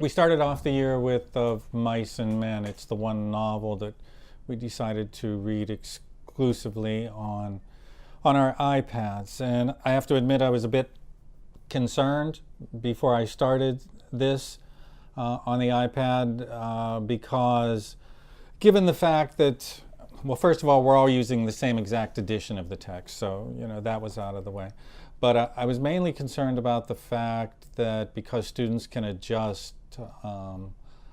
We started off the year with Of Mice and Men. It's the one novel that we decided to read exclusively on our iPads. And I have to admit I was a bit concerned before I started this on the iPad because given the fact that, well, first of all, we're all using the same exact edition of the text, so that was out of the way. But I was mainly concerned about the fact that because students can adjust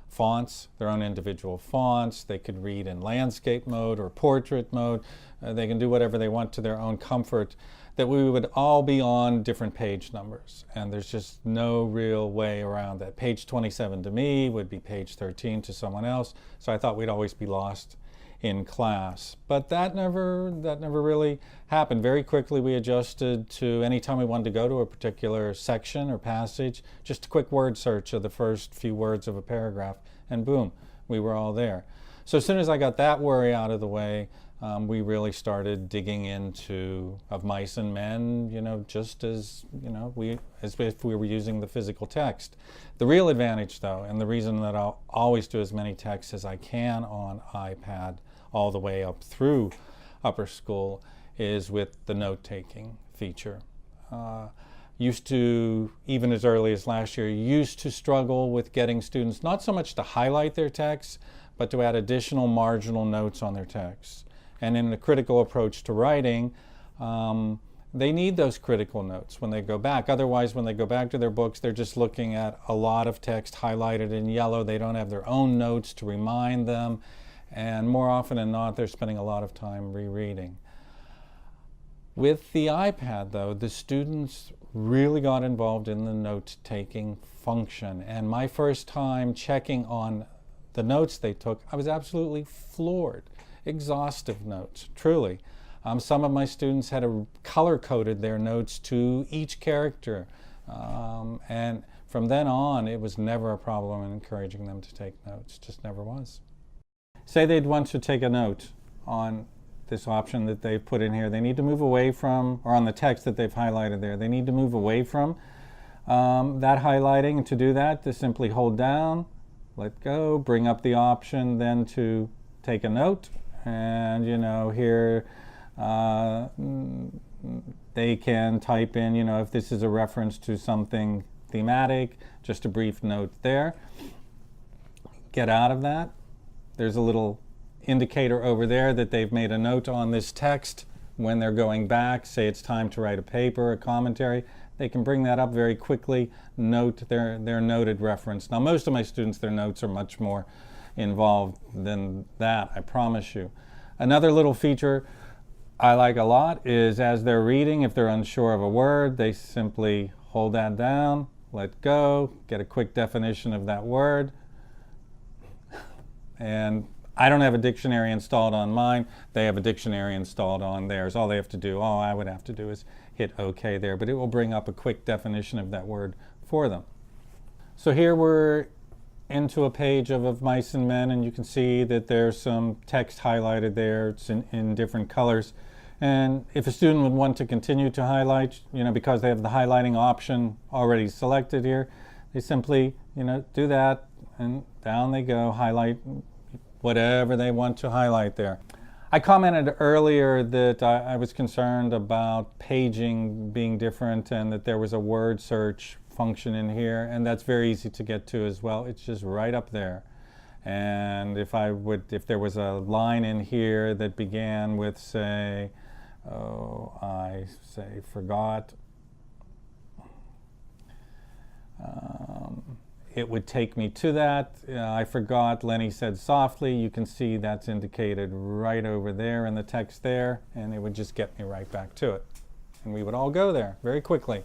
fonts, their own individual fonts, they could read in landscape mode or portrait mode, they can do whatever they want to their own comfort, that we would all be on different page numbers. And there's just no real way around that. Page 27 to me would be page 13 to someone else, so I thought we'd always be lost in class. But that never really happened. Very quickly we adjusted to anytime we wanted to go to a particular section or passage, just a quick word search of the first few words of a paragraph, and boom, we were all there. So as soon as I got that worry out of the way, we really started digging into Of Mice and Men, just as if we were using the physical text. The real advantage, though, and the reason that I'll always do as many texts as I can on iPad all the way up through upper school, is with the note-taking feature. Used to, even as early as last year, used to struggle with getting students not so much to highlight their texts, but to add additional marginal notes on their texts. And in a critical approach to writing, they need those critical notes when they go back. Otherwise, when they go back to their books, they're just looking at a lot of text highlighted in yellow. They don't have their own notes to remind them. And more often than not, they're spending a lot of time rereading. With the iPad, though, the students really got involved in the note-taking function. And my first time checking on the notes they took, I was absolutely floored. Exhaustive notes, truly. Some of my students had color-coded their notes to each character. And from then on, it was never a problem in encouraging them to take notes. Just never was. Say they'd want to take a note on this option that they've put in here. They need to move away from, or on the text that they've highlighted there, they need to move away from that highlighting. And to do that, to simply hold down, let go, bring up the option then to take a note. And here they can type in, if this is a reference to something thematic, just a brief note there. Get out of that. There's a little indicator over there that they've made a note on this text. When they're going back, say it's time to write a paper, a commentary, they can bring that up very quickly, note their noted reference. Now, most of my students, their notes are much more involved than that, I promise you. Another little feature I like a lot is as they're reading, if they're unsure of a word, they simply hold that down, let go, get a quick definition of that word. And I don't have a dictionary installed on mine. They have a dictionary installed on theirs. All I would have to do is hit OK there, but it will bring up a quick definition of that word for them. So here we're into a page of Mice and Men, and you can see that there's some text highlighted there. It's in different colors. And if a student would want to continue to highlight, because they have the highlighting option already selected here, they simply, do that, and down they go, highlight whatever they want to highlight there. I commented earlier that I was concerned about paging being different and that there was a word search function in here, and that's very easy to get to as well. It's just right up there. And if there was a line in here that began with, say, forgot, it would take me to that. I forgot, Lenny said softly. You can see that's indicated right over there in the text there, and it would just get me right back to it. And we would all go there very quickly.